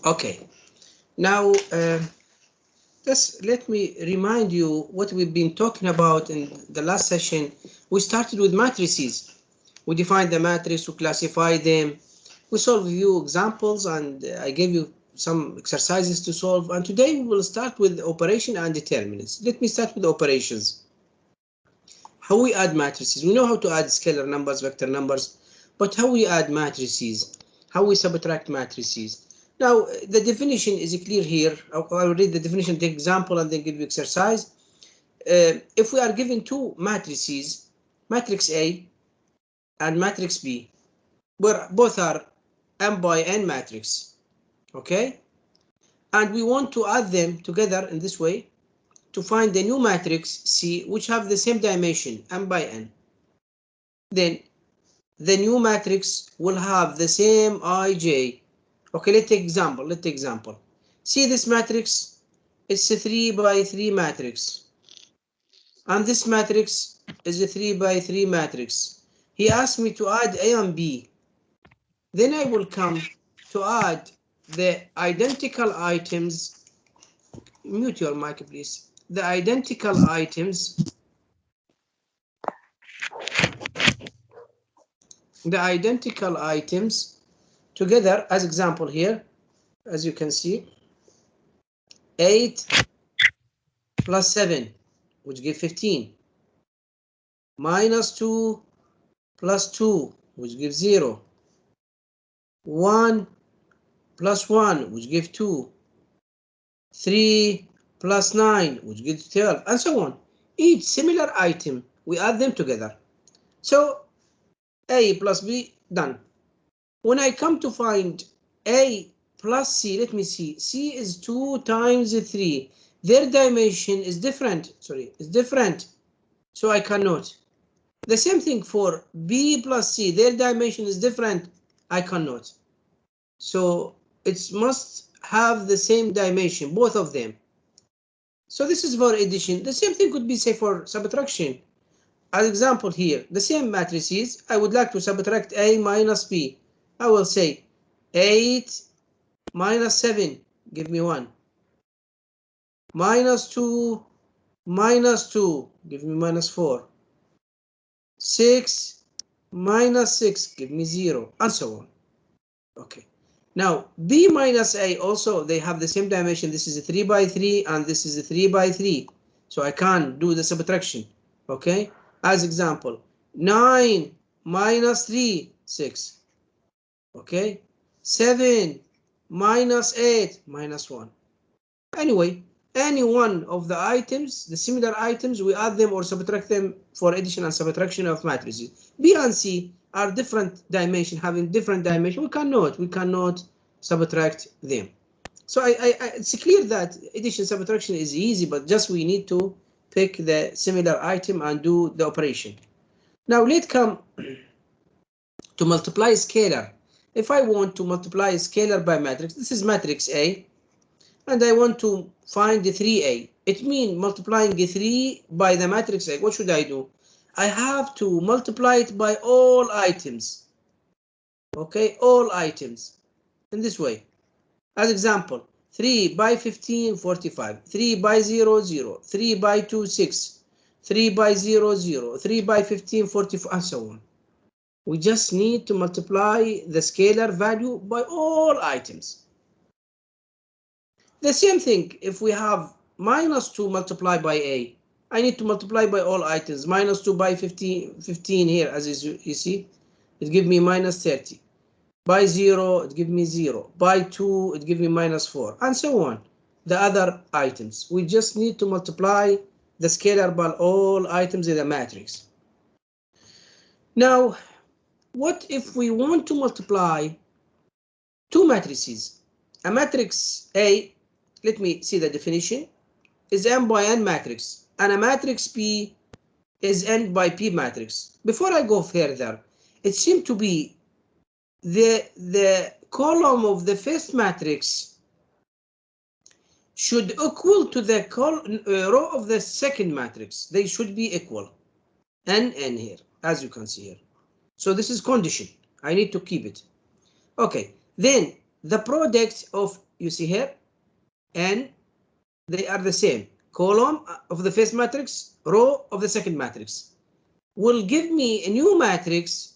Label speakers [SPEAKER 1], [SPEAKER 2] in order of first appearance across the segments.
[SPEAKER 1] Okay, now let me remind you what we've been talking about in the last session. We started with matrices. We defined the matrix, we classify them, we solve a few examples, and I gave you some exercises to solve. And today we will start with operation and determinants. Let me start with operations. How we add matrices. We know how to add scalar numbers, vector numbers, but how we add matrices, how we subtract matrices. Now, the definition is clear here. I'll read the definition, take example, and then give you exercise. If we are given two matrices, matrix A and matrix B, where both are m by n matrix, okay? And we want to add them together in this way to find the new matrix C, which have the same dimension, m by n. Then the new matrix will have the same ij. Okay, let's take example. See this matrix? It's a 3 by 3 matrix. And this matrix is a 3 by 3 matrix. He asked me to add A and B. Then I will come to add the identical items. Mute your mic, please. The identical items. The identical items together as example here, as you can see, 8 plus 7, which give 15, minus 2 plus 2, which gives 0, 1 plus 1, which gives 2, 3 plus 9, which gives 12, and so on. Each similar item, we add them together. So A plus B, done. When I come to find A plus C, let me see. C is 2 times 3. Their dimension is different. So I cannot. The same thing for B plus C. Their dimension is different. I cannot. So it must have the same dimension, both of them. So this is for addition. The same thing could be say for subtraction. As example here, the same matrices, I would like to subtract A minus B. I will say 8 minus 7, give me 1. Minus 2, give me minus 4. 6 minus 6, give me 0, and so on. Okay. Now, B minus A also, they have the same dimension. This is a 3 by 3, and this is a 3 by 3. So I can't do the subtraction. Okay. As example, 9 minus 3, 6. Okay. 7 minus 8, minus 1. Anyway, any one of the items, the similar items, we add them or subtract them for addition and subtraction of matrices. B and C are different dimension, having different dimension. We cannot subtract them. So it's clear that addition subtraction is easy, but just we need to pick the similar item and do the operation. Now let's come to multiply scalar. If I want to multiply a scalar by matrix, this is matrix A, and I want to find the 3A. It means multiplying the 3 by the matrix A. What should I do? I have to multiply it by all items. Okay, all items in this way. As example, 3 by 15, 45. 3 by 0, 0. 3 by 2, 6. 3 by 0, 0. 3 by 15, 44, and so on. We just need to multiply the scalar value by all items. The same thing if we have minus 2 multiplied by A. I need to multiply by all items. Minus 2 by 15 here, as you see, it gives me minus 30. By 0, it gives me 0. By 2, it gives me minus 4, and so on. The other items. We just need to multiply the scalar by all items in the matrix. Now, what if we want to multiply two matrices? A matrix A, let me see the definition, is M by N matrix, and a matrix P is N by P matrix. Before I go further, it seems to be the column of the first matrix should equal to the row of the second matrix. They should be equal. N here, as you can see here. So this is condition. I need to keep it. Okay. Then the product of you see here, and they are the same. Column of the first matrix, row of the second matrix, will give me a new matrix.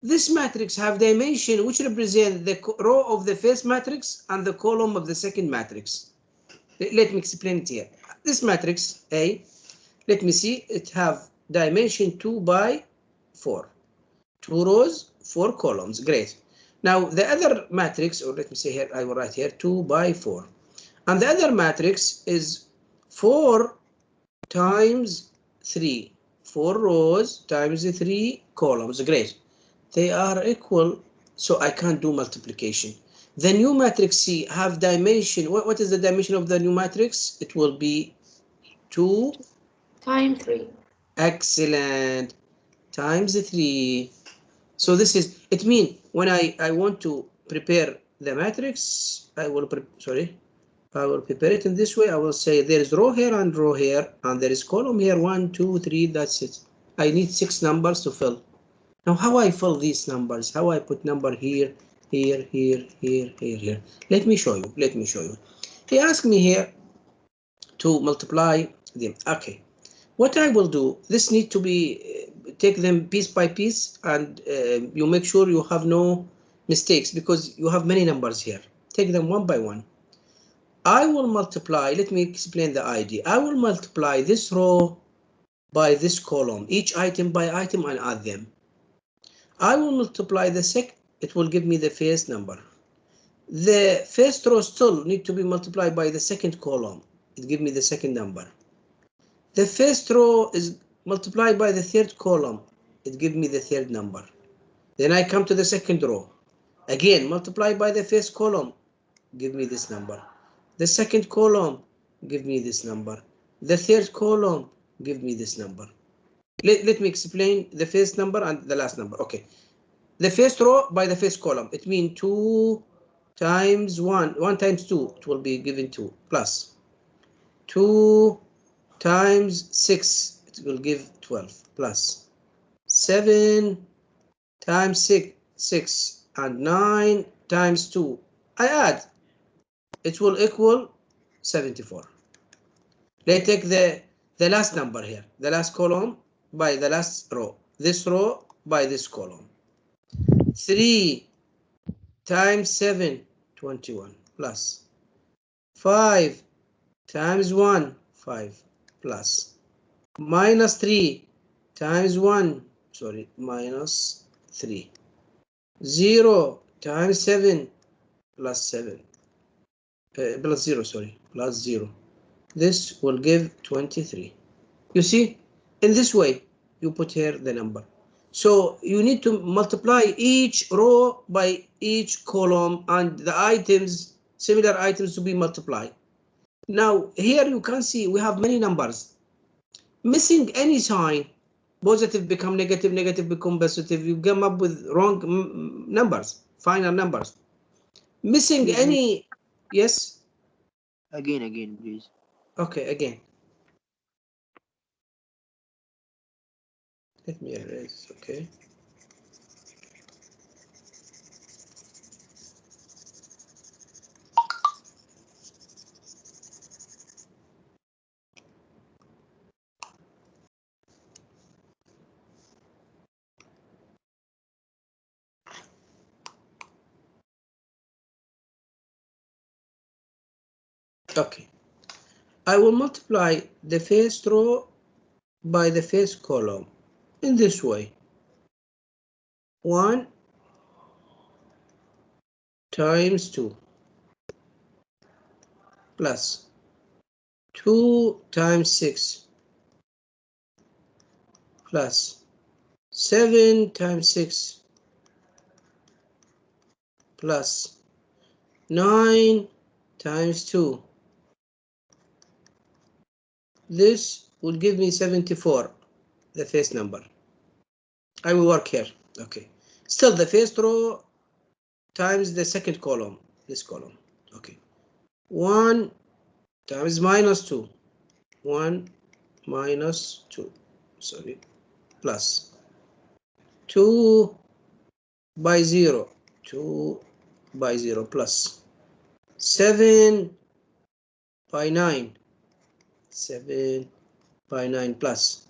[SPEAKER 1] This matrix have dimension which represent the row of the first matrix and the column of the second matrix. Let me explain it here. This matrix A, let me see, it have dimension 2 by 4. 2 rows, 4 columns. Great. Now the other matrix, or let me say here, I will write here 2 by 4. And the other matrix is 4 times 3. 4 rows times 3 columns. Great. They are equal, so I can't do multiplication. The new matrix C have dimension. What is the dimension of the new matrix? It will be 2
[SPEAKER 2] times 3.
[SPEAKER 1] Excellent. Times 3. So this is, it means when I want to prepare the matrix, I will prepare it in this way. I will say there is row here, and there is column here, 1, 2, 3, that's it. I need 6 numbers to fill. Now how I fill these numbers, how I put number here, here, here, here, here, here. Let me show you. He asked me here to multiply them. Okay. What I will do, this need to be, take them piece by piece, and you make sure you have no mistakes because you have many numbers here. Take them one by one. I will multiply, let me explain the idea. I will multiply this row by this column, each item by item, and add them. I will multiply the second, it will give me the first number. The first row still need to be multiplied by the second column. It gives me the second number. The first row is multiplied by the third column. It gives me the third number. Then I come to the second row. Again, multiply by the first column. Give me this number. The second column, give me this number. The third column, give me this number. Let me explain the first number and the last number. Okay. The first row by the first column. It means 2 times 1. 1 times 2. It will be given 2 plus 2 times 6. It will give 12 plus 7 times 6 and 9 times 2. I add. It will equal 74. Let's take the last number here. The last column by the last row. This row by this column. 3 times 7, 21 plus 5 times 1, 5 plus minus 3 times 1, minus 3. 0 times 7 plus 7. Plus 0, plus 0. This will give 23. You see, in this way, you put here the number. So you need to multiply each row by each column and the items, similar items to be multiplied. Now here you can see we have many numbers. Missing any sign, positive become negative, negative become positive. You come up with wrong numbers, final numbers. Missing any, yes?
[SPEAKER 3] Again, please.
[SPEAKER 1] Okay, again. Let me erase, okay. Okay. I will multiply the first row by the first column in this way. 1 times 2 plus 2 times 6 plus 7 times 6 plus 9 times 2. This will give me 74, the first number. I will work here. Okay. Still the first row times the second column, this column. Okay. 1 times minus 2. 1 minus 2. Plus 2 by 0. 2 by 0 plus 7 by 9. 7 by 9 plus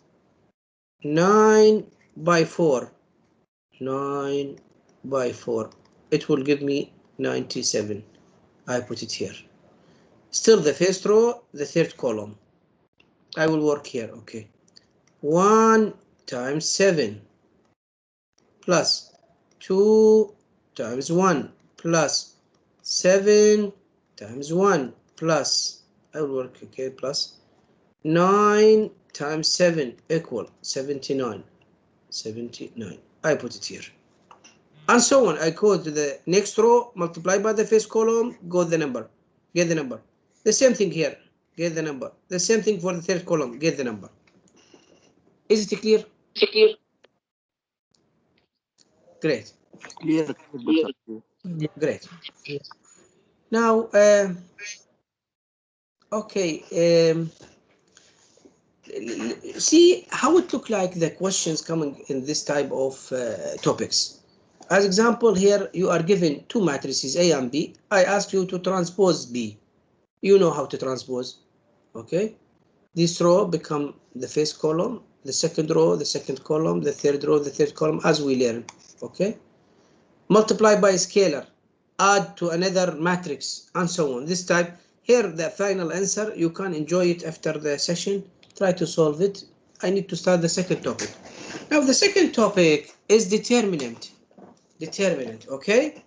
[SPEAKER 1] 9 by 4. 9 by 4. It will give me 97. I put it here. Still the first row, the third column. I will work here. Okay. 1 times 7 plus 2 times 1 plus 7 times 1 plus, I will work, okay, plus 9 times 7 equal 79. 79. I put it here. And so on. I go to the next row, multiply by the first column, go the number, get the number. The same thing here, get the number. The same thing for the third column, get the number. Is it clear? Great.
[SPEAKER 3] Clear.
[SPEAKER 1] Great. Now, okay, see how it look like the questions coming in this type of topics. As example here, you are given two matrices A and B. I ask you to transpose B. You know how to transpose, okay? This row become the first column, the second row, the second column, the third row, the third column, as we learn, okay? Multiply by a scalar, add to another matrix, and so on. This type, here the final answer, you can enjoy it after the session, try to solve it. I need to start the second topic. Now the second topic is determinant. Determinant, okay?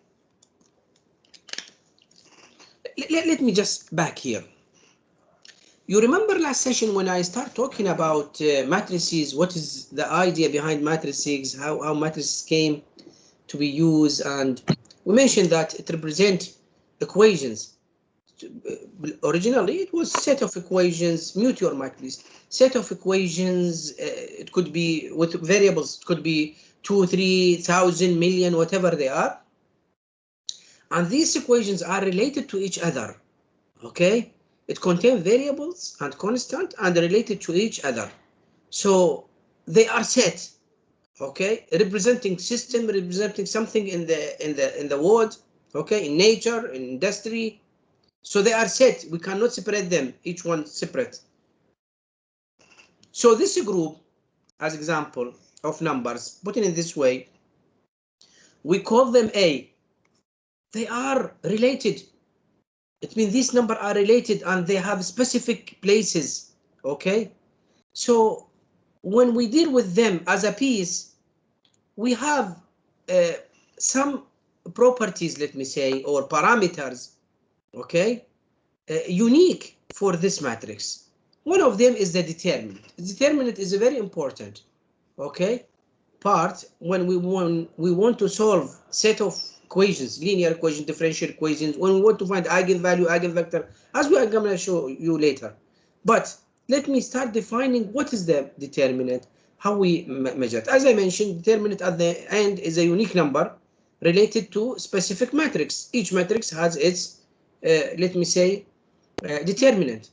[SPEAKER 1] Let me just back here. You remember last session when I start talking about matrices, what is the idea behind matrices, how matrices came to be used, and we mentioned that it represents equations. Originally, it was set of equations, mute your matrix, set of equations, it could be with variables, it could be 2, 3,000, million, whatever they are. And these equations are related to each other, okay? It contains variables and constant and related to each other. So they are set, okay? Representing system, representing something in the world, okay? In nature, in industry. So they are set. We cannot separate them, each one separate. So this group, as example of numbers, put it in this way, we call them A. They are related. It means these numbers are related and they have specific places, okay? So when we deal with them as a piece, we have some properties, let me say, or parameters, okay, unique for this matrix. One of them is the determinant. The determinant is a very important, okay, part when we want to solve set of equations, linear equation, differential equations, when we want to find eigenvalue, eigenvector, as we are going to show you later. But let me start defining what is the determinant, how we measure it. As I mentioned, determinant at the end is a unique number related to specific matrix. Each matrix has its, let me say, determinant.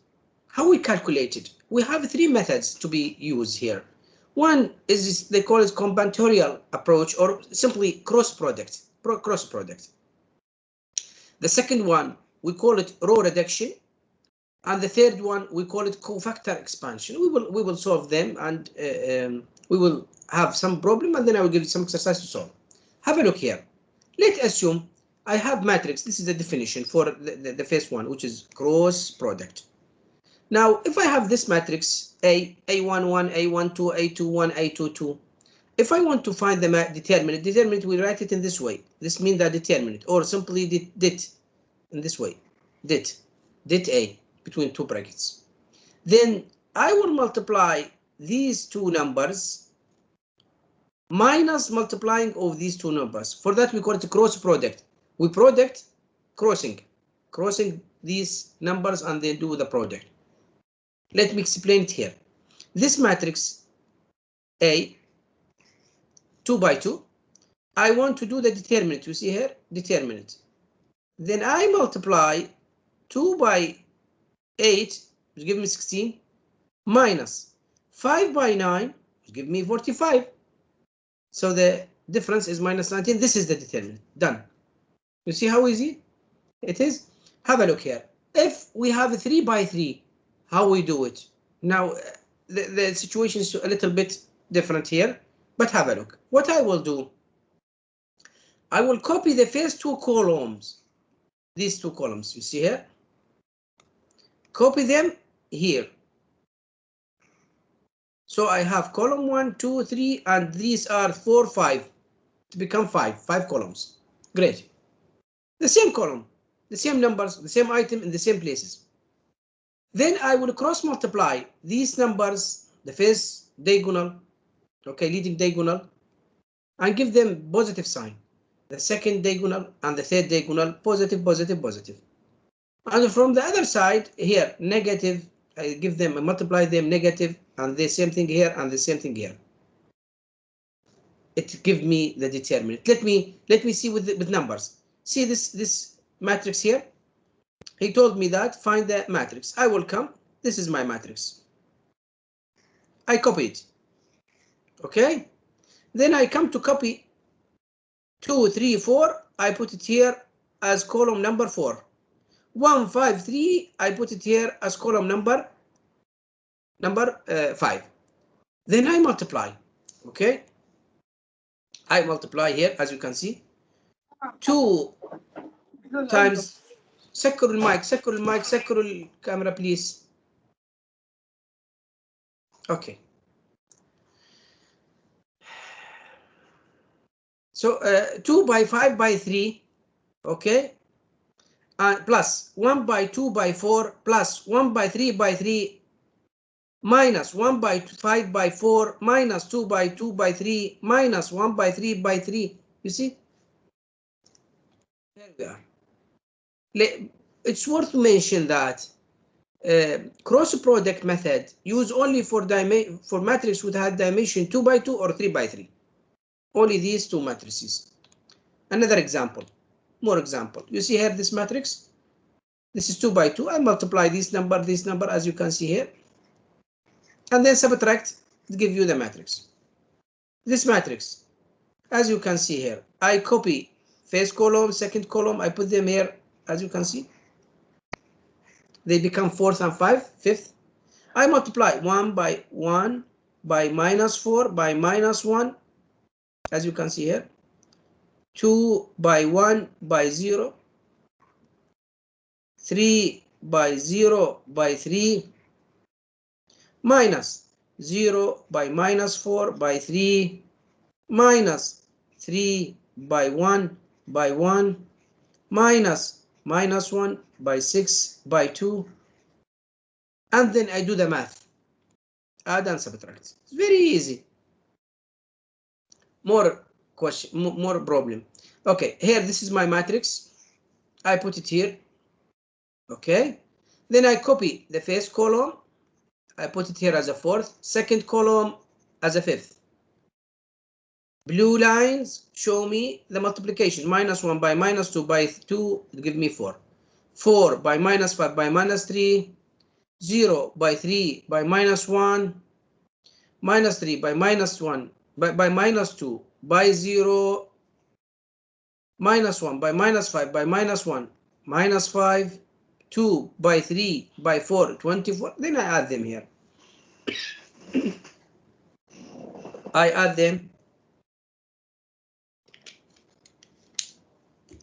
[SPEAKER 1] How we calculate it? We have three methods to be used here. One is, they call it combinatorial approach, or simply cross product. The second one, we call it row reduction. And the third one, we call it cofactor expansion. We will solve them, and we will have some problem, and then I will give you some exercise to solve. Have a look here. Let's assume I have matrix. This is the definition for the first one, which is cross product. Now, if I have this matrix A11, A12, A21, A22, if I want to find the determinant, we write it in this way. This means the determinant, or simply det in this way, det A between two brackets. Then I will multiply these two numbers minus multiplying of these two numbers. For that, we call it cross product. We product crossing these numbers and then do the product. Let me explain it here. This matrix A, 2 by 2, I want to do the determinant. You see here, determinant. Then I multiply 2 by 8, which give me 16, minus 5 by 9, which give me 45. So the difference is minus 19. This is the determinant. Done. You see how easy it is? Have a look here. If we have a 3 by 3, how we do it? Now, the situation is a little bit different here, but have a look. What I will do, I will copy the first two columns, these two columns, you see here? Copy them here. So I have column 1, 2, 3, and these are 4, 5 to become 5 columns. Great. The same column, the same numbers, the same item in the same places. Then I will cross multiply these numbers, the first diagonal, okay, leading diagonal, and give them positive sign. The second diagonal and the third diagonal, positive, positive, positive. And from the other side here, negative, I give them, I multiply them negative, and the same thing here and the same thing here. It gives me the determinant. Let me see with numbers. See this matrix here? He told me that find the matrix. I will come. This is my matrix. I copy it. Okay. Then I come to copy 2, 3, 4. I put it here as column number 4. 1, 5, 3. I put it here as column number 5. Then I multiply. Okay. I multiply here, as you can see. 2 times. سكروا المايك سكروا الكاميرا please. Okay. So 2 by 5 by 3, okay, plus 1 by 2 by 4 plus 1 by 3 by 3 minus 1 by 5 by 4 minus 2 by 2 by 3 minus 1 by 3 by 3. You see? There we are. It's worth to mention that cross product method used only for matrix would have dimension 2 by 2 or 3 by 3. Only these two matrices. Another example, more example. You see here this matrix. This is 2 by 2. I multiply this number, as you can see here, and then subtract to give you the matrix. This matrix, as you can see here, I copy first column, second column. I put them here, as you can see. They become 4th and 5th. I multiply 1 by 1 by minus 4 by minus 1. As you can see here, 2 by 1 by 0, 3 by 0 by 3, minus 0 by minus 4 by 3, minus 3 by 1 by 1, minus 1 by 6 by 2, and then I do the math, add and subtract. It's very easy. More question, more problem. Okay, here this is my matrix. I put it here. Okay, then I copy the first column. I put it here as a 4th, second column as a 5th. Blue lines show me the multiplication. Minus 1 by minus 2 by 2 give me 4. 4 by minus 5 by minus 3. 0 by 3 by minus 1. Minus 3 by minus 1 by minus 2 by 0, minus 1 by minus 5 by minus 1, minus 5, 2 by 3 by 4, 24. Then I add them here. I add them.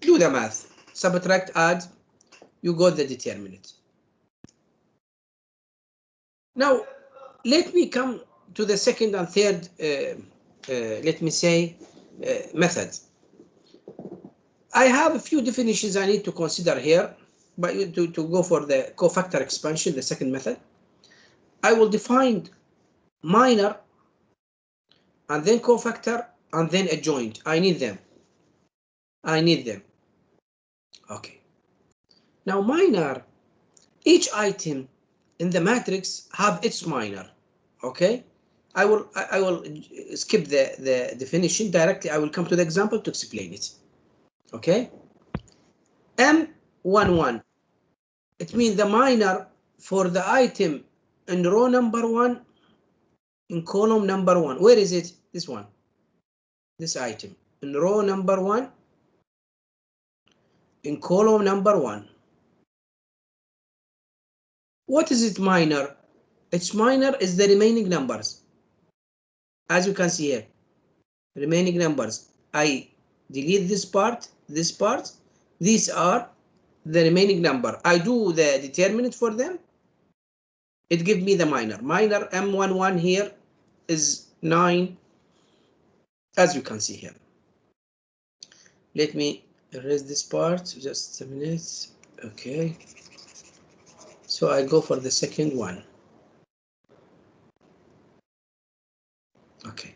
[SPEAKER 1] Do the math. Subtract, add. You got the determinant. Now, let me come to the second and third, let me say, method. I have a few definitions I need to consider here, but to go for the cofactor expansion, the second method. I will define minor, and then cofactor, and then adjoint. I need them. Okay. Now minor, each item in the matrix have its minor. Okay. I will skip the definition directly. I will come to the example to explain it. Okay. M11. It means the minor for the item in row number 1 in column number 1. Where is it? This one. This item in row number 1 in column number 1. What is it minor? It's minor is the remaining numbers. As you can see here, remaining numbers. I delete this part, this part. These are the remaining number. I do the determinant for them. It gives me the minor. Minor M11 here is 9, as you can see here. Let me erase this part, just a minute. Okay. So I go for the second one. Okay.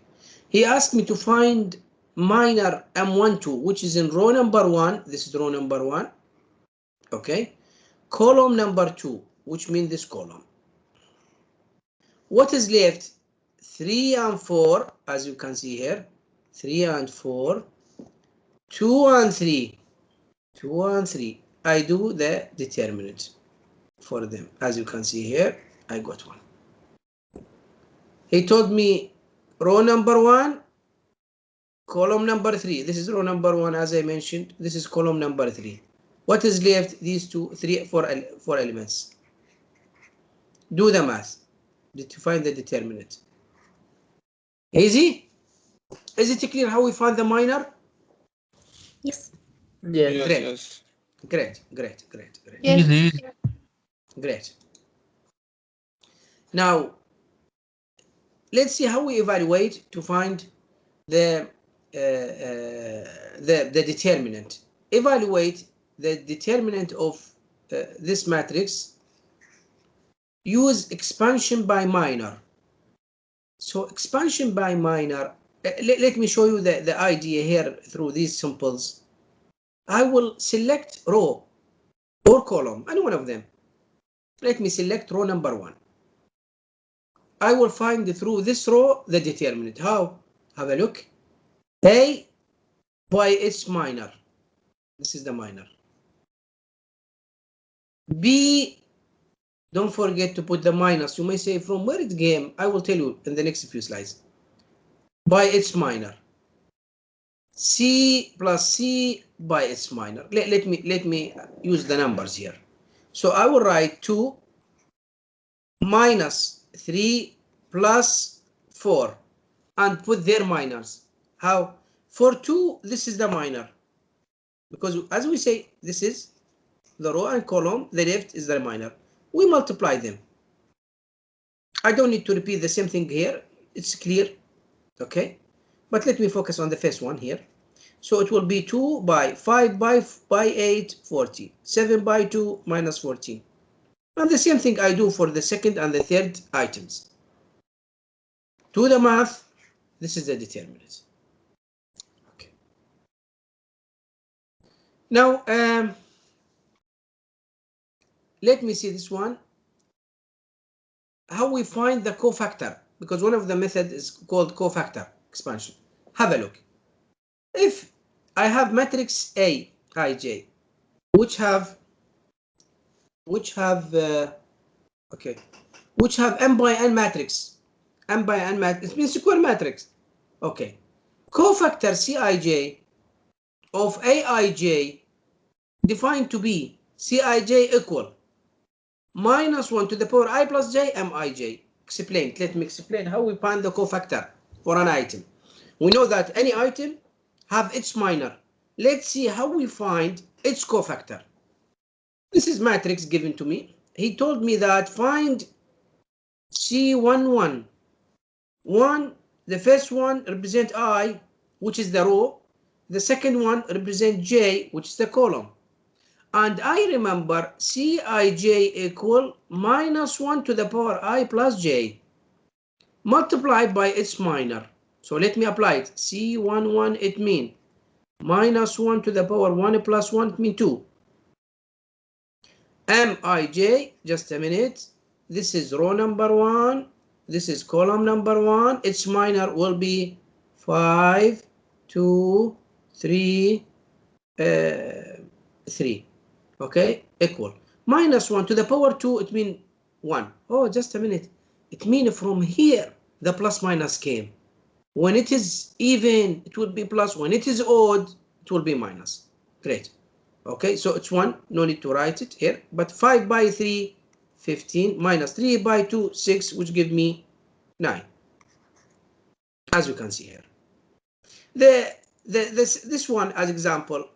[SPEAKER 1] He asked me to find minor M12, which is in row number 1. This is row number 1. Okay. Column number 2, which means this column. What is left? 3 and 4, as you can see here. 3 and 4. 2 and 3. 2 and 3. I do the determinant for them. As you can see here, I got one. He told me row number 1, column number 3. This is row number 1, as I mentioned. This is column number 3. What is left? These 2, 3, 4 elements. Do the math to find the determinant. Easy? Is it clear how we find the minor?
[SPEAKER 2] Yes.
[SPEAKER 3] Yeah.
[SPEAKER 4] Yes,
[SPEAKER 1] Great.
[SPEAKER 4] yes.
[SPEAKER 1] Great.
[SPEAKER 2] Yes.
[SPEAKER 3] Easy.
[SPEAKER 1] Great. Now, let's see how we evaluate to find the determinant. Evaluate the determinant of this matrix. Use expansion by minor. So expansion by minor. Let me show you the idea here through these symbols. I will select row or column, any one of them. Let me select row number 1. I will find through this row the determinant. How? Have a look. A by its minor. This is the minor. B, don't forget to put the minus. You may say from where it came. I will tell you in the next few slides. By its minor. C plus C by its minor. Let me use the numbers here. So I will write 2 minus 3 plus 4 and put their minors. How? For 2, this is the minor. Because as we say, this is the row and column, the left is the minor. We multiply them. I don't need to repeat the same thing here. It's clear. Okay. But let me focus on the first one here. So it will be 2 by 5 by 8, 40. 7 by 2 minus 14. And the same thing I do for the second and the third items. Do the math. This is the determinant. Okay. Now, let me see this one. How we find the cofactor, because one of the methods is called cofactor expansion. Have a look. If I have matrix A, Ij, which have m by n matrix, it means square matrix. Okay. Cofactor Cij of Aij defined to be Cij equal minus 1 to the power I plus j mij. Explained. Let me explain how we find the cofactor for an item. We know that any item have its minor. Let's see how we find its cofactor. This is matrix given to me. He told me that find C11. 1, the first one represent I, which is the row. The second one represent J, which is the column. And I remember Cij equal minus 1 to the power I plus j multiplied by its minor. So let me apply it. C11, it means minus 1 to the power 1 plus 1, it means 2. Mij, just a minute. This is row number 1. This is column number 1. Its minor will be 5, 2, 3, 3. Okay, equal. Minus 1 to the power 2, it means 1. Oh, just a minute. It means from here, the plus minus came. When it is even, it will be plus. When it is odd, it will be minus. Great. Okay, so it's 1. No need to write it here. But 5 by 3, 15 minus 3 by 2, 6, which give me 9. As you can see here. This one as example,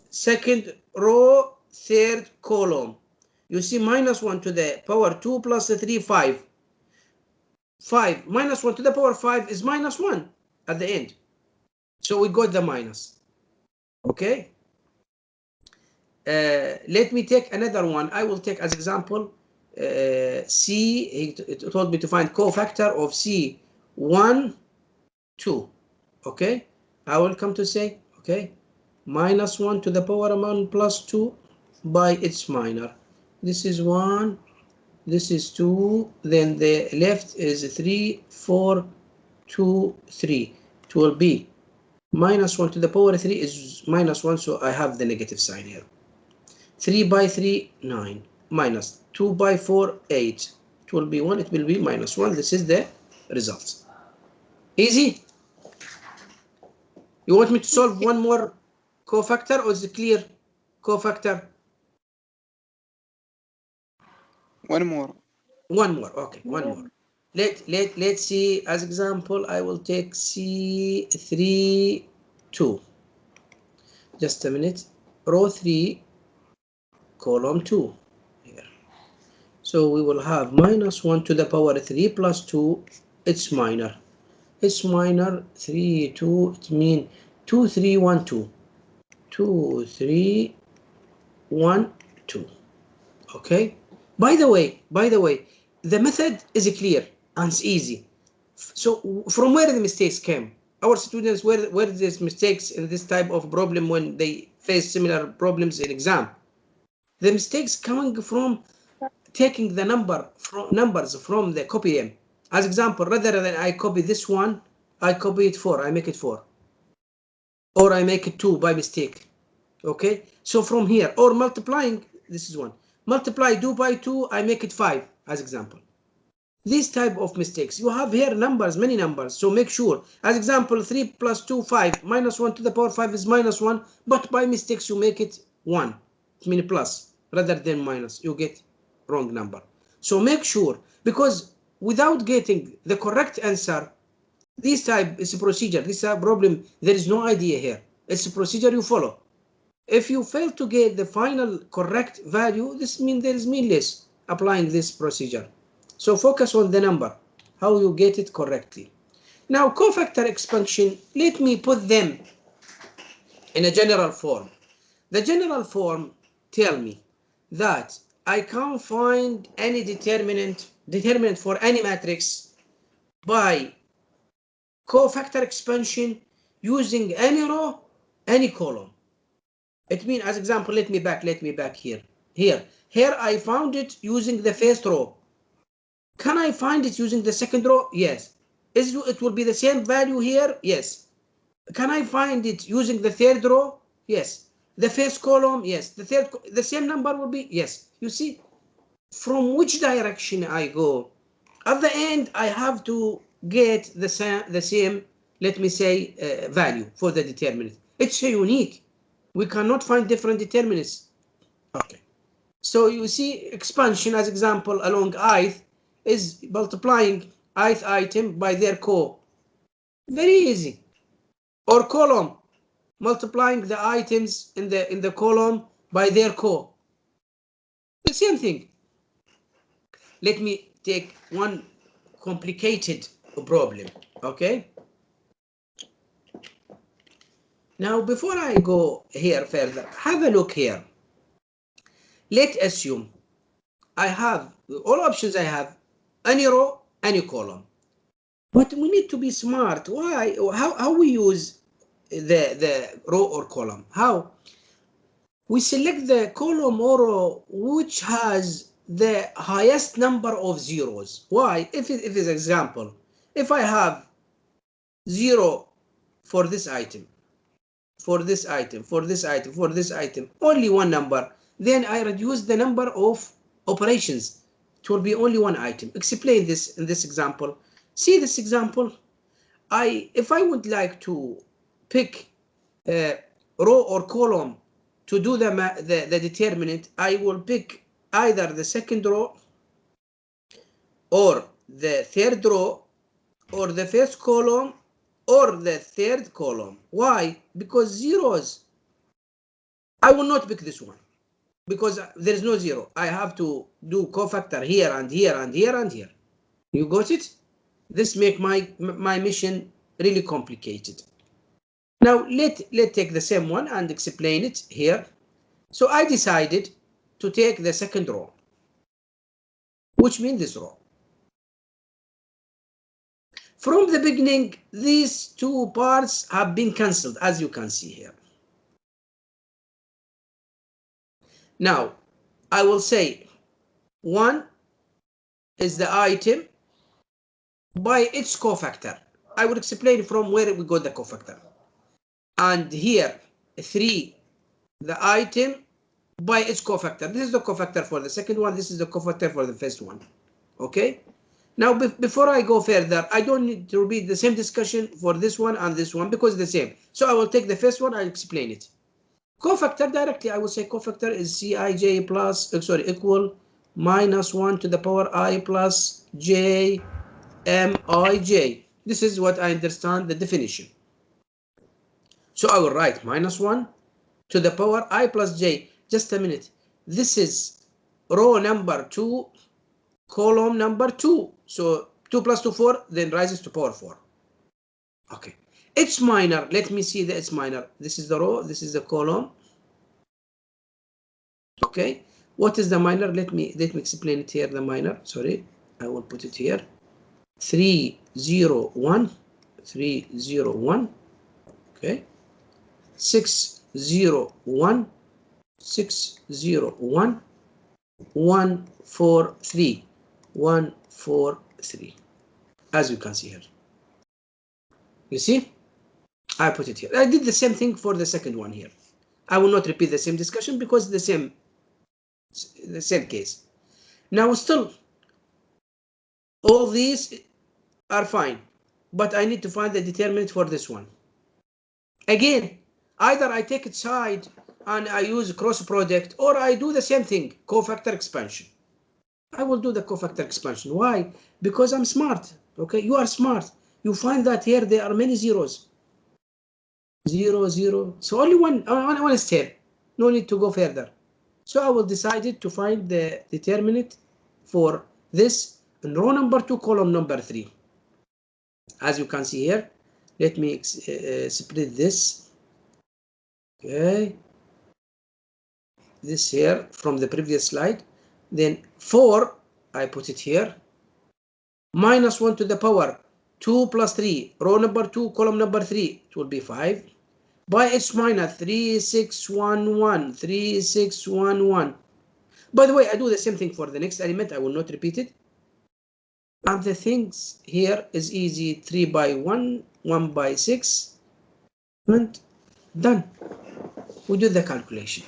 [SPEAKER 1] second row, third column. You see minus 1 to the power 2 plus the 3, 5. 5 minus 1 to the power 5 is minus 1 at the end. So we got the minus. Okay. Let me take another one. I will take as example C. It told me to find cofactor of C 1, 2. Okay. I will come to say, okay, minus 1 to the power 1 plus 2 by its minor. This is 1, this is 2, then the left is 3, 4, 2, 3. It will be minus 1 to the power 3 is minus 1, so I have the negative sign here. 3 by 3, 9, minus 2 by 4, 8. It will be 1, it will be minus 1. This is the result. Easy? You want me to solve one more cofactor or is it clear? Cofactor?
[SPEAKER 4] One more.
[SPEAKER 1] One more, okay, one more. Let's see, as example, I will take C3, 2. Just a minute. Row 3, column 2. Here. So we will have minus 1 to the power 3 plus 2, it's minor. It's minor 3, 2, it means 2, 3, 1, 2. 2, 3, 1, 2. Okay. By the way, the method is clear and it's easy. So from where the mistakes came? Our students, where these mistakes in this type of problem when they face similar problems in exam? The mistakes coming from taking the numbers from the copy them. As example, rather than I copy this one, I copy it 4, I make it 4. Or I make it 2 by mistake. Okay, so from here, or multiplying, this is 1. Multiply 2 by 2, I make it 5 as example. These type of mistakes, you have here numbers, many numbers, so make sure. As example, 3 plus 2, 5, minus 1 to the power 5 is minus 1, but by mistakes you make it 1, it means plus, rather than minus, you get wrong number. So make sure, because without getting the correct answer, this type is a procedure, this type of problem, there is no idea here. It's a procedure you follow. If you fail to get the final correct value, this means there is meaningless applying this procedure. So focus on the number, how you get it correctly. Now cofactor expansion, let me put them in a general form. The general form tell me that I can't find any determinant for any matrix by cofactor expansion using any row, any column. It means, as example, let me back here. Here I found it using the first row. Can I find it using the second row? Yes. It will be the same value here? Yes. Can I find it using the third row? Yes. The first column? Yes. The same number will be? Yes. You see, from which direction I go, at the end I have to get the same, let me say, value for the determinant. It's unique. We cannot find different determinants. Okay. So you see, expansion as example along ith is multiplying ith item by their co. Very easy. Or column, multiplying the items in the column by their co. The same thing. Let me take one complicated problem. Okay. Now, before I go here further, have a look here. Let's assume I have all options. I have any row, any column. But we need to be smart. Why? How we use the row or column? How? We select the column or row which has the highest number of zeros. Why? If it's example, if I have 0 for this item, for this item, for this item, for this item, only one number, then I reduce the number of operations. It will be only one item. Explain this in this example. See this example. If I would like to pick a row or column to do the determinant, I will pick either the second row or the third row or the first column or the third column. Why? Because zeros. I will not pick this one because there is no zero. I have to do cofactor here and here and here and here. You got it? This make my mission really complicated. Now let's take the same one and explain it here. So I decided to take the second row, which means this row. From the beginning, these two parts have been cancelled, as you can see here. Now, I will say 1 is the item by its cofactor. I will explain from where we got the cofactor. And here, 3, the item by its cofactor. This is the cofactor for the second one. This is the cofactor for the first one. Okay? Now, before I go further, I don't need to repeat the same discussion for this one and this one because it's the same. So I will take the first one and explain it. Cofactor directly, I will say cofactor is Cij plus, equal minus 1 to the power I plus j mij. This is what I understand the definition. So I will write minus 1 to the power I plus j. Just a minute. This is row number 2, column number 2. So 2 plus 2, 4, then rises to power 4. Okay. H minor, let me see the H minor. This is the row, this is the column. Okay. What is the minor? Let me explain it here, the minor. Sorry, I will put it here. 301, 301. Okay. 601, 601, 143, 143. As you can see here. You see? I put it here. I did the same thing for the second one here. I will not repeat the same discussion because the same case. Now still, all these are fine, but I need to find the determinant for this one. Again, either I take it side and I use cross product, or I do the same thing, cofactor expansion. I will do the cofactor expansion. Why? Because I'm smart. Okay, you are smart. You find that here there are many zeros. 0, 0. So only one is here. No need to go further. So I will decide to find the determinant for this in row number 2, column number 3. As you can see here, let me split this. Okay. This here from the previous slide. Then 4, I put it here. Minus 1 to the power 2 plus 3, row number 2, column number 3, it will be 5. By H minor 3611, 3611. By the way, I do the same thing for the next element. I will not repeat it. And the things here is easy. 3 by 1, 1 by 6, and done. We do the calculation.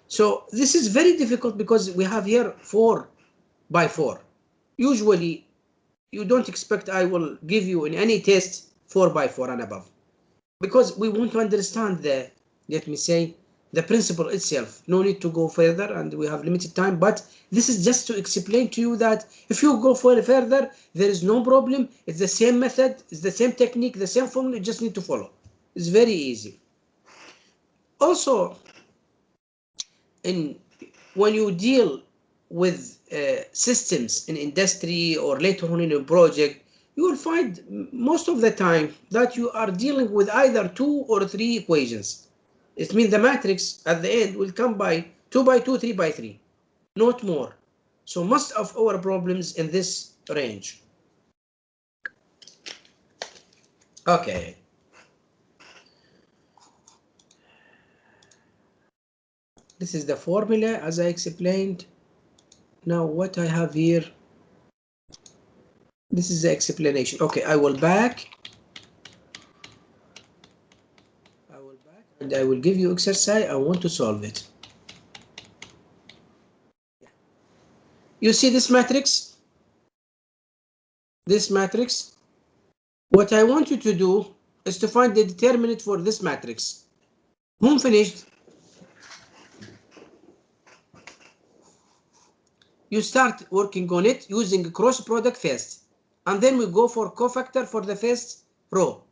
[SPEAKER 1] So this is very difficult because we have here 4 by 4. Usually, you don't expect I will give you in any test 4 by 4 and above. Because we want to understand the, let me say, the principle itself. No need to go further and we have limited time, but this is just to explain to you that if you go further, there is no problem. It's the same method, it's the same technique, the same formula, you just need to follow. It's very easy. Also, when you deal with systems in industry or later on in a project, you will find most of the time that you are dealing with either 2 or 3 equations. It means the matrix at the end will come by 2 by 2, 3 by 3, not more. So most of our problems in this range. Okay. This is the formula as I explained. Now what I have here, this is the explanation. Okay, I will back and I will give you exercise. I want to solve it. You see this matrix? This matrix? What I want you to do is to find the determinant for this matrix. Whom finished? you start working on it using cross product first, and then we go for cofactor for the first row.